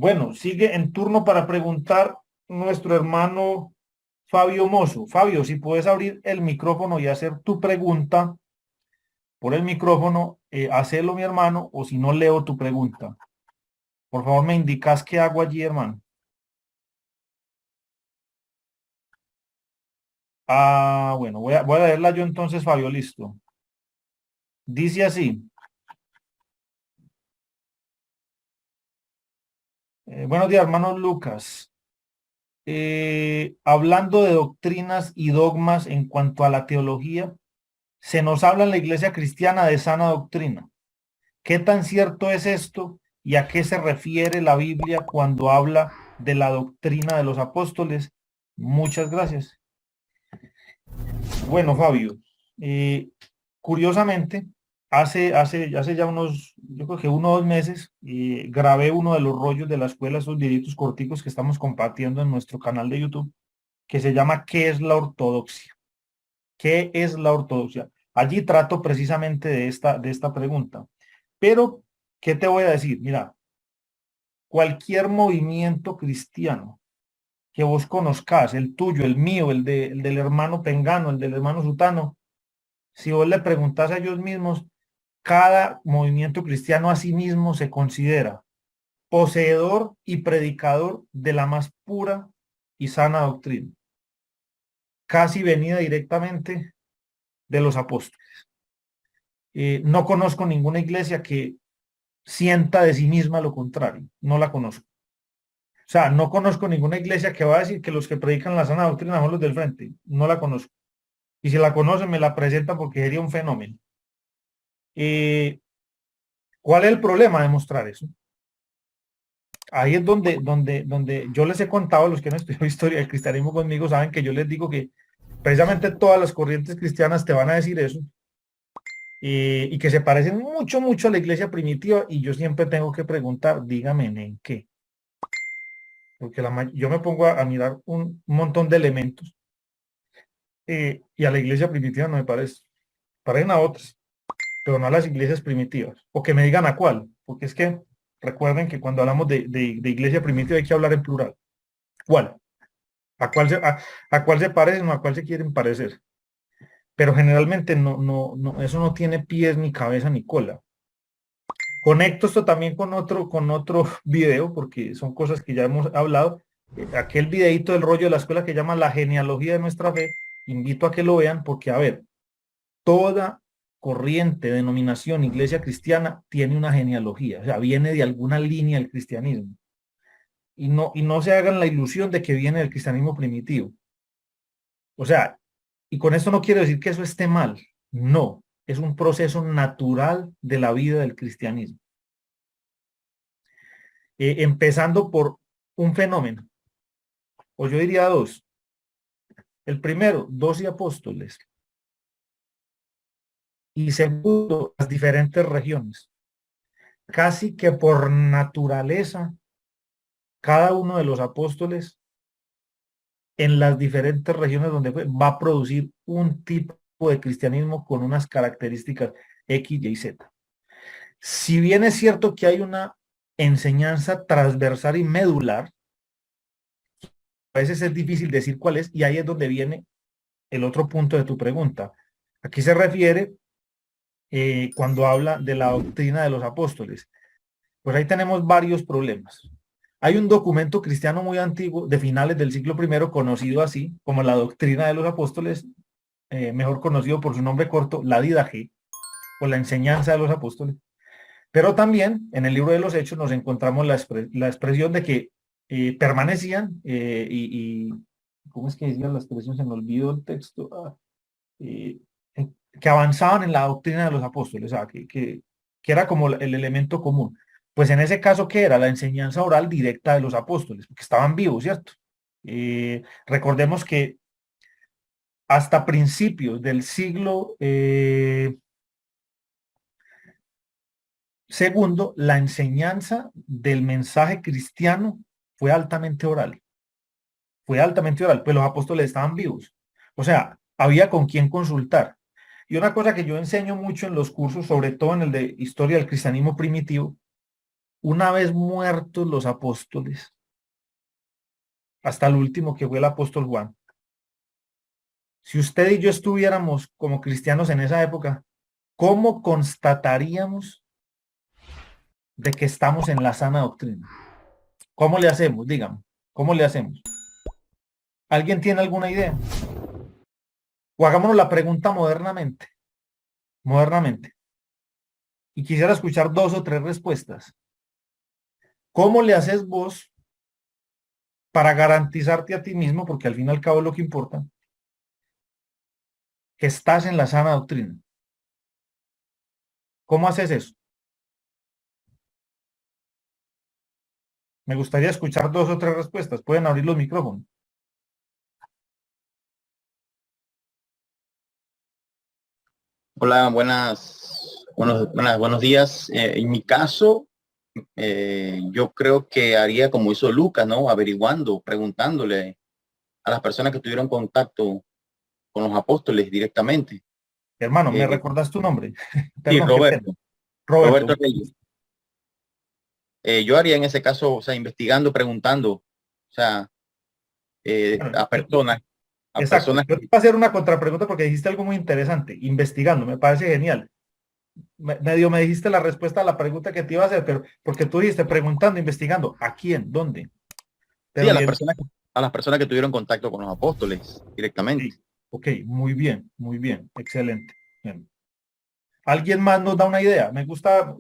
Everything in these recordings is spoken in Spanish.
Bueno, sigue en turno para preguntar nuestro hermano Fabio Mozo. Fabio, si puedes abrir el micrófono y hacer tu pregunta por el micrófono, hacelo, mi hermano, o si no leo tu pregunta. Por favor, me indicas qué hago allí, hermano. Bueno, voy a leerla yo entonces, Fabio, listo. Dice así. Buenos días, hermano Lucas. Hablando de doctrinas y dogmas en cuanto a la teología, se nos habla en la iglesia cristiana de sana doctrina. ¿Qué tan cierto es esto y a qué se refiere la Biblia cuando habla de la doctrina de los apóstoles? Muchas gracias. Bueno, Fabio, eh, curiosamente, hace ya unos, yo creo que 1 o 2 meses, grabé uno de los rollos de la escuela, esos videitos corticos que estamos compartiendo en nuestro canal de YouTube, que se llama ¿Qué es la ortodoxia? ¿Qué es la ortodoxia? Allí trato precisamente de esta pregunta. Pero, ¿qué te voy a decir? Mira, cualquier movimiento cristiano que vos conozcas, el tuyo, el mío, el del hermano Pengano, el del hermano Sutano, si vos le preguntás a ellos mismos, cada movimiento cristiano a sí mismo se considera poseedor y predicador de la más pura y sana doctrina, casi venida directamente de los apóstoles. No conozco ninguna iglesia que sienta de sí misma lo contrario, no la conozco. O sea, no conozco ninguna iglesia que va a decir que los que predican la sana doctrina son los del frente, no la conozco. Y si la conocen, me la presentan porque sería un fenómeno. Eh, ¿Cuál es el problema de mostrar eso? Ahí es donde yo les he contado, a los que han estudiado historia del cristianismo conmigo, saben que yo les digo que precisamente todas las corrientes cristianas te van a decir eso, y que se parecen mucho, mucho a la iglesia primitiva, y yo siempre tengo que preguntar, dígame en qué, porque yo me pongo a mirar un montón de elementos, y a la iglesia primitiva no me parece, parecen a otras, pero no a las iglesias primitivas, o que me digan a cuál, porque es que recuerden que cuando hablamos de iglesia primitiva hay que hablar en plural. ¿Cuál? ¿A cuál se parecen o a cuál se quieren parecer? Pero generalmente eso no tiene pies, ni cabeza, ni cola. Conecto esto también con otro video, porque son cosas que ya hemos hablado. Aquel videito del rollo de la escuela que llama La genealogía de nuestra fe, invito a que lo vean, porque, a ver, toda corriente, denominación, iglesia cristiana tiene una genealogía, o sea, viene de alguna línea del cristianismo. Y no se hagan la ilusión de que viene del cristianismo primitivo. O sea, y con esto no quiero decir que eso esté mal, no, es un proceso natural de la vida del cristianismo. Empezando por un fenómeno, o yo diría dos. El primero, 12 apóstoles. Y segundo, las diferentes regiones. Casi que por naturaleza, cada uno de los apóstoles en las diferentes regiones donde fue, va a producir un tipo de cristianismo con unas características X, Y, Z. Si bien es cierto que hay una enseñanza transversal y medular, a veces es difícil decir cuál es, y ahí es donde viene el otro punto de tu pregunta. Aquí se refiere, cuando habla de la doctrina de los apóstoles. Pues ahí tenemos varios problemas. Hay un documento cristiano muy antiguo de finales del siglo I, conocido así como la doctrina de los apóstoles, mejor conocido por su nombre corto, la Didache, o la enseñanza de los apóstoles. Pero también en el libro de los Hechos nos encontramos la expresión de que permanecían, ¿cómo es que decía la expresión? Se me olvidó el texto. Eh, que avanzaban en la doctrina de los apóstoles, o sea, que era como el elemento común. Pues en ese caso, ¿qué era? La enseñanza oral directa de los apóstoles, porque estaban vivos, ¿cierto? Recordemos que hasta principios del siglo segundo, la enseñanza del mensaje cristiano fue altamente oral. Fue altamente oral, pues los apóstoles estaban vivos. O sea, había con quién consultar. Y una cosa que yo enseño mucho en los cursos, sobre todo en el de historia del cristianismo primitivo, una vez muertos los apóstoles, hasta el último que fue el apóstol Juan, si usted y yo estuviéramos como cristianos en esa época, ¿cómo constataríamos de que estamos en la sana doctrina? ¿Cómo le hacemos? Dígame, ¿cómo le hacemos? ¿Alguien tiene alguna idea? O hagámonos la pregunta modernamente. Y quisiera escuchar dos o tres respuestas. ¿Cómo le haces vos para garantizarte a ti mismo, porque al fin y al cabo es lo que importa, que estás en la sana doctrina? ¿Cómo haces eso? Me gustaría escuchar dos o tres respuestas. Pueden abrir los micrófonos. Hola, buenos días. En mi caso, yo creo que haría como hizo Lucas, ¿no? Averiguando, preguntándole a las personas que tuvieron contacto con los apóstoles directamente. Hermano, ¿me Eh, recordás tu nombre? sí, Perdón, qué pena. Roberto, Roberto. Roberto Reyes. Yo haría en ese caso, o sea, investigando, preguntando, o sea, Bueno, a exacto. personas Yo te voy a hacer una contrapregunta porque dijiste algo muy interesante, investigando, me parece genial. Medio me dijiste la respuesta a la pregunta que te iba a hacer, pero porque tú dijiste preguntando, investigando, ¿a quién? ¿Dónde? sí, Pero y el, a las personas que tuvieron contacto con los apóstoles directamente. sí, ok, muy bien, excelente. Bien. ¿Alguien más nos da una idea? Me gusta,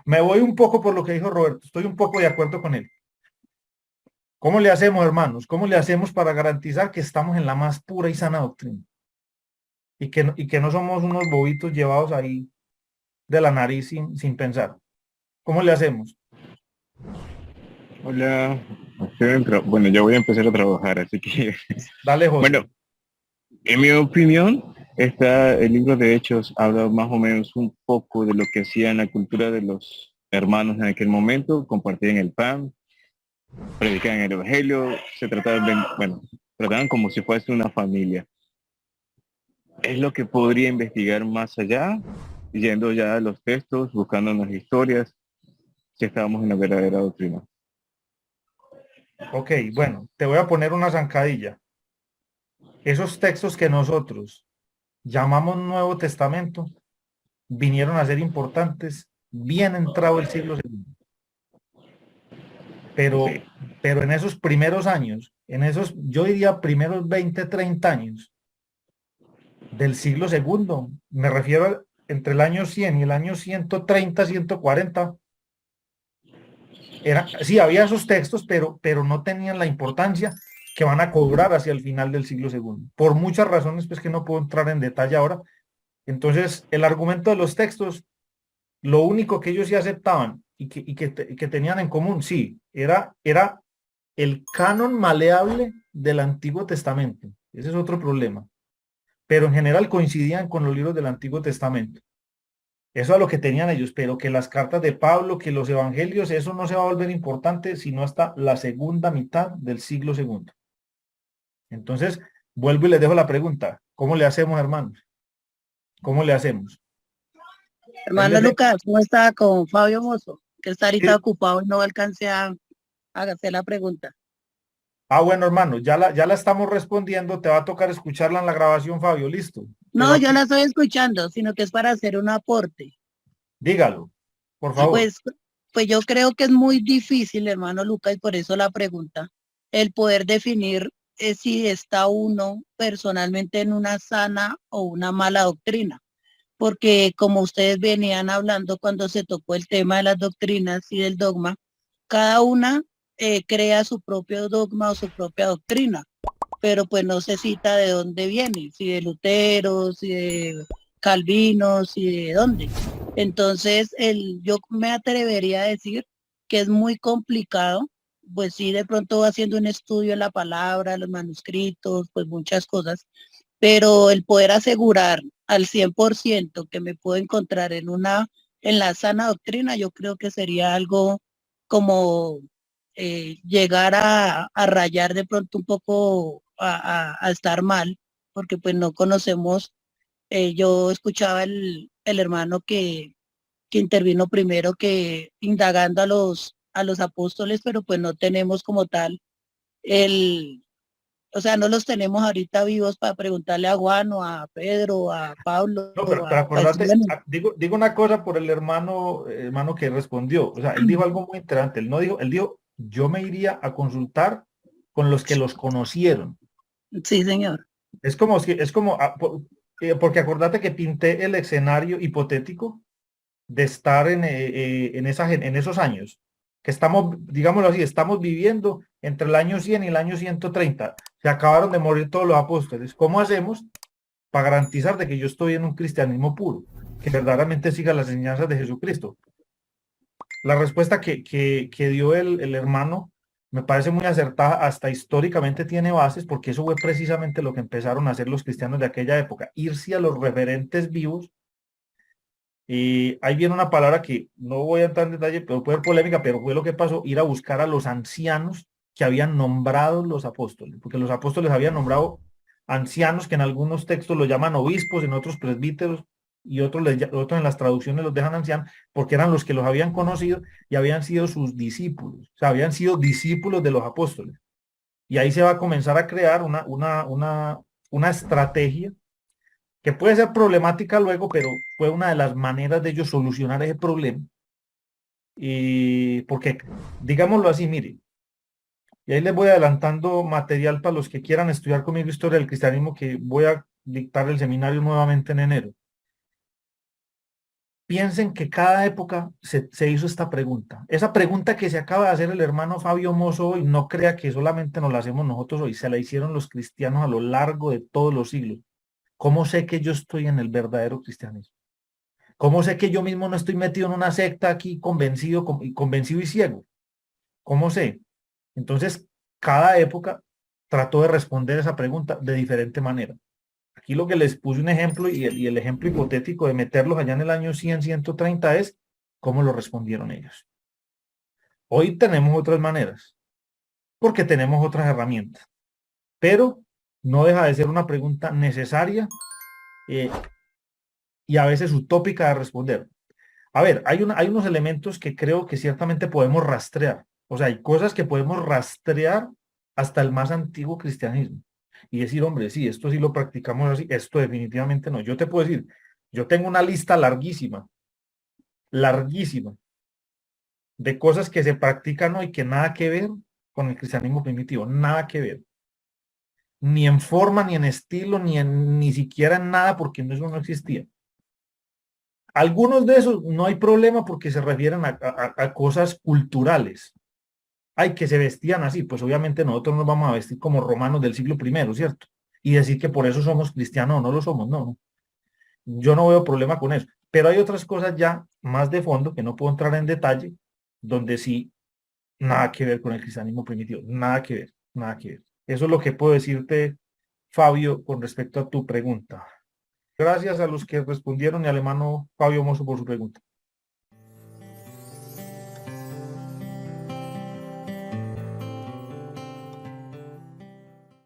me voy un poco por lo que dijo Roberto, estoy un poco de acuerdo con él. ¿Cómo le hacemos, hermanos? ¿Cómo le hacemos para garantizar que estamos en la más pura y sana doctrina? Y que no somos unos bobitos llevados ahí de la nariz sin pensar. ¿Cómo le hacemos? Hola, bueno, ya voy a empezar a trabajar, así que, Dale, José. bueno, en mi opinión, el libro de Hechos habla más o menos un poco de lo que hacían la cultura de los hermanos en aquel momento, compartían el pan, predicaban el evangelio, bueno, trataban como si fuese una familia. Es lo que podría investigar más allá, yendo ya a los textos, buscando las historias, si estábamos en la verdadera doctrina. Ok, bueno, te voy a poner una zancadilla. Esos textos que nosotros llamamos Nuevo Testamento vinieron a ser importantes bien entrado el siglo segundo. Sí, Pero, pero en esos primeros años, en esos, yo diría primeros 20, 30 años del siglo segundo, me refiero entre el año 100 y el año 130, 140, sí, había esos textos, pero no tenían la importancia que van a cobrar hacia el final del siglo segundo, por muchas razones pues que no puedo entrar en detalle ahora. Entonces, el argumento de los textos, lo único que ellos sí aceptaban y que tenían en común, sí, era el canon maleable del Antiguo Testamento. Ese es otro problema. Pero en general coincidían con los libros del Antiguo Testamento. Eso es lo que tenían ellos, pero que las cartas de Pablo, que los evangelios, eso no se va a volver importante sino hasta la segunda mitad del siglo segundo. Entonces, vuelvo y les dejo la pregunta. ¿Cómo le hacemos, hermanos? ¿Cómo le hacemos? Ahí Hermano les dejo. Lucas, ¿cómo está con Fabio Mozo? Que está ahorita Sí. ocupado y no alcancé a hacer la pregunta. Ah, bueno, hermano, ya la estamos respondiendo. Te va a tocar escucharla en la grabación, Fabio. Listo. Pero No, yo aquí, la estoy escuchando, sino que es para hacer un aporte. dígalo, por favor. Pues, pues yo creo que es muy difícil, hermano Lucas, y por eso la pregunta, el poder definir si está uno personalmente en una sana o una mala doctrina. Porque como ustedes venían hablando cuando se tocó el tema de las doctrinas y del dogma, cada una crea su propio dogma o su propia doctrina, pero pues no se cita de dónde viene, si de Lutero, si de Calvino, si de dónde. Entonces, yo me atrevería a decir que es muy complicado, pues sí, de pronto haciendo un estudio de la palabra, los manuscritos, pues muchas cosas, pero el poder asegurar al 100% que me puedo encontrar en la sana doctrina, yo creo que sería algo como llegar a rayar de pronto un poco a estar mal, porque pues no conocemos. Yo escuchaba el hermano que intervino primero que indagando a los apóstoles, pero pues no tenemos como tal o sea, no los tenemos ahorita vivos para preguntarle a Juan o a Pedro o a Pablo No, o pero a decir, acordate, bueno, digo una cosa por el hermano que respondió. O sea, él dijo algo muy interesante. Él dijo, yo me iría a consultar con los que los conocieron. sí, señor. Es como si, es como, porque acordate que pinté el escenario hipotético de estar en esos años, que estamos, digámoslo así, estamos viviendo entre el año 100 y el año 130. Se acabaron de morir todos los apóstoles. ¿Cómo hacemos para garantizar de que yo estoy en un cristianismo puro, que verdaderamente siga las enseñanzas de Jesucristo? La respuesta que dio el hermano me parece muy acertada, hasta históricamente tiene bases, porque eso fue precisamente lo que empezaron a hacer los cristianos de aquella época, irse a los referentes vivos. Y ahí viene una palabra que no voy a entrar en detalle, pero puede ser polémica, pero fue lo que pasó, ir a buscar a los ancianos que habían nombrado los apóstoles, porque los apóstoles habían nombrado ancianos que en algunos textos los llaman obispos, en otros presbíteros, y otros en las traducciones los dejan ancianos, porque eran los que los habían conocido y habían sido sus discípulos, o sea, habían sido discípulos de los apóstoles. Y ahí se va a comenzar a crear una estrategia que puede ser problemática luego, pero fue una de las maneras de ellos solucionar ese problema. Y porque, digámoslo así, mire, y ahí les voy adelantando material para los que quieran estudiar conmigo historia del cristianismo, que voy a dictar el seminario nuevamente en enero. Piensen que cada época se hizo esta pregunta. Esa pregunta que se acaba de hacer el hermano Fabio Mozo hoy, no crea que solamente nos la hacemos nosotros hoy, se la hicieron los cristianos a lo largo de todos los siglos. ¿Cómo sé que yo estoy en el verdadero cristianismo? ¿Cómo sé que yo mismo no estoy metido en una secta aquí convencido y ciego? ¿Cómo sé? Entonces, cada época trató de responder esa pregunta de diferente manera. Aquí lo que les puse un ejemplo y el ejemplo hipotético de meterlos allá en el año 100, 130 es cómo lo respondieron ellos. Hoy tenemos otras maneras, porque tenemos otras herramientas, pero no deja de ser una pregunta necesaria y a veces utópica de responder. A ver, hay unos elementos que creo que ciertamente podemos rastrear. O sea, hay cosas que podemos rastrear hasta el más antiguo cristianismo. Y decir, hombre, sí, esto sí lo practicamos así, esto definitivamente no. Yo te puedo decir, yo tengo una lista larguísima, de cosas que se practican hoy que nada que ver con el cristianismo primitivo, nada que ver. Ni en forma, ni en estilo, ni siquiera en nada, porque eso no existía. Algunos de esos no hay problema porque se refieren a cosas culturales. Ay, que se vestían así, pues obviamente nosotros nos vamos a vestir como romanos del siglo I, ¿cierto? Y decir que por eso somos cristianos o no lo somos, no, no. Yo no veo problema con eso. Pero hay otras cosas ya más de fondo que no puedo entrar en detalle, donde sí, nada que ver con el cristianismo primitivo, nada que ver, nada que ver. Eso es lo que puedo decirte, Fabio, con respecto a tu pregunta. Gracias a los que respondieron y al hermano Fabio Mozo por su pregunta.